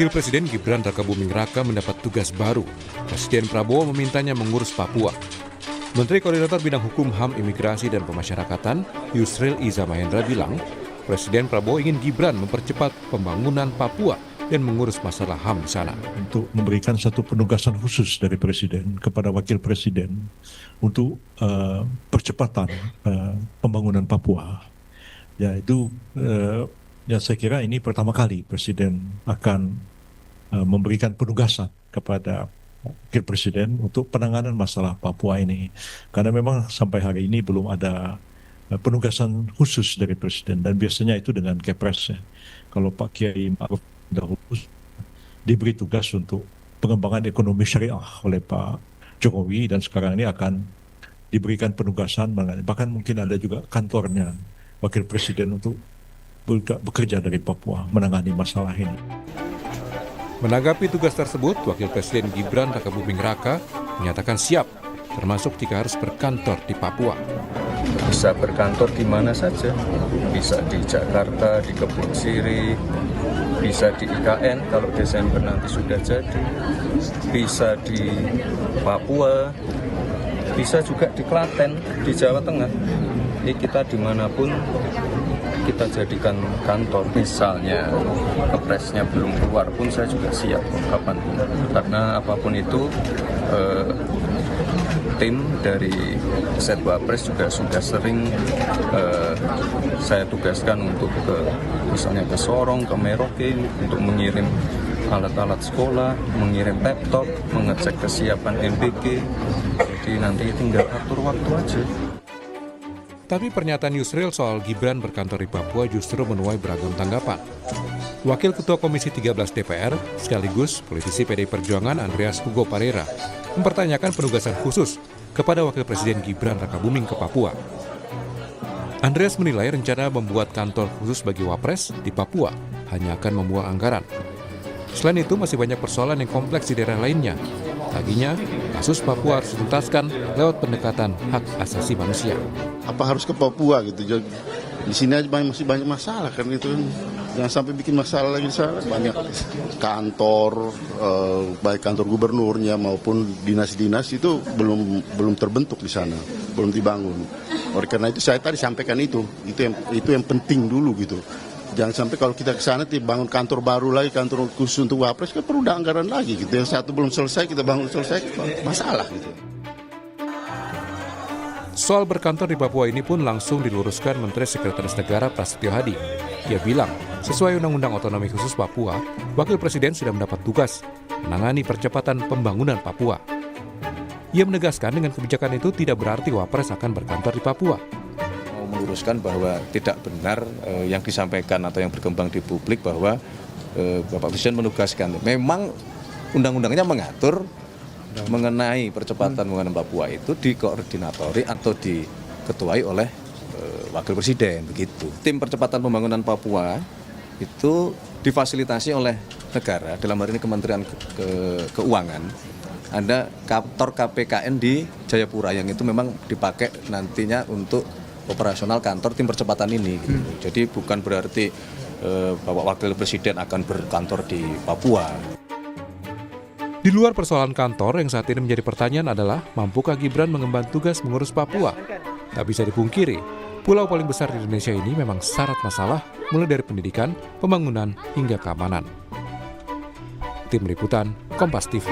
Wakil Presiden Gibran Rakabuming Raka mendapat tugas baru. Presiden Prabowo memintanya mengurus Papua. Menteri Koordinator Bidang Hukum, HAM, Imigrasi, dan Pemasyarakatan, Yusril Iza Mahendra bilang, Presiden Prabowo ingin Gibran mempercepat pembangunan Papua dan mengurus masalah HAM di sana. Untuk memberikan satu penugasan khusus dari Presiden kepada Wakil Presiden untuk percepatan pembangunan Papua. Ya itu ya saya kira ini pertama kali Presiden akan memberikan penugasan kepada Wakil Presiden untuk penanganan masalah Papua ini. Karena memang sampai hari ini belum ada penugasan khusus dari Presiden, dan biasanya itu dengan Kepres. Ya. Kalau Pak Kiai Ma'ruf dahulu diberi tugas untuk pengembangan ekonomi syariah oleh Pak Jokowi, dan sekarang ini akan diberikan penugasan, bahkan mungkin ada juga kantornya Wakil Presiden untuk bekerja dari Papua menangani masalah ini. Menanggapi tugas tersebut, Wakil Presiden Gibran Rakabuming Raka menyatakan siap, termasuk jika harus berkantor di Papua. Bisa berkantor di mana saja, bisa di Jakarta, di Kebun Sirih, bisa di IKN kalau Desember nanti sudah jadi, bisa di Papua, bisa juga di Klaten, di Jawa Tengah. Ini kita dimanapun kita jadikan kantor. Misalnya kepresnya belum keluar pun saya juga siap kapanpun. Karena apapun itu tim dari Setwapres juga sudah sering saya tugaskan untuk misalnya ke Sorong, ke Merauke untuk mengirim alat-alat sekolah, mengirim laptop, mengecek kesiapan MBG. Jadi nanti tinggal atur waktu aja. Tapi pernyataan Yusril soal Gibran berkantor di Papua justru menuai beragam tanggapan. Wakil Ketua Komisi 13 DPR, sekaligus politisi PDI Perjuangan Andreas Hugo Parera, mempertanyakan penugasan khusus kepada Wakil Presiden Gibran Rakabuming ke Papua. Andreas menilai rencana membuat kantor khusus bagi Wapres di Papua hanya akan membuang anggaran. Selain itu, masih banyak persoalan yang kompleks di daerah lainnya. Baginya, kasus Papua harus dituntaskan lewat pendekatan hak asasi manusia. Apa harus ke Papua gitu? Di sini aja masih banyak masalah kan itu. Jangan sampai bikin masalah lagi di sana. Banyak kantor, baik kantor gubernurnya maupun dinas-dinas itu belum terbentuk di sana, belum dibangun. Oleh karena itu saya tadi sampaikan itu yang penting dulu gitu. Jangan sampai kalau kita ke sana bangun kantor baru lagi, kantor khusus untuk Wapres, kan perlu anggaran lagi gitu. Yang satu belum selesai, kita bangun selesai, masalah gitu. Soal berkantor di Papua ini pun langsung diluruskan Menteri Sekretaris Negara Prasetyo Hadi. Dia bilang, sesuai Undang-Undang Otonomi Khusus Papua, Wakil Presiden sudah mendapat tugas menangani percepatan pembangunan Papua. Ia menegaskan dengan kebijakan itu tidak berarti Wapres akan berkantor di Papua. Meluruskan bahwa tidak benar yang disampaikan atau yang berkembang di publik bahwa Bapak Presiden menugaskan. Memang undang-undangnya mengatur mengenai percepatan pembangunan Papua itu dikoordinatori atau diketuai oleh Wakil Presiden, begitu. Tim percepatan pembangunan Papua itu difasilitasi oleh negara, dalam hal ini Kementerian Keuangan. Ada kantor KPKN di Jayapura yang itu memang dipakai nantinya untuk operasional kantor tim percepatan ini. Jadi bukan berarti Bapak Wakil Presiden akan berkantor di Papua. Di luar persoalan kantor, yang saat ini menjadi pertanyaan adalah mampukah Gibran mengemban tugas mengurus Papua? Tak bisa dipungkiri, pulau paling besar di Indonesia ini memang syarat masalah, mulai dari pendidikan, pembangunan, hingga keamanan. Tim Liputan, Kompas TV.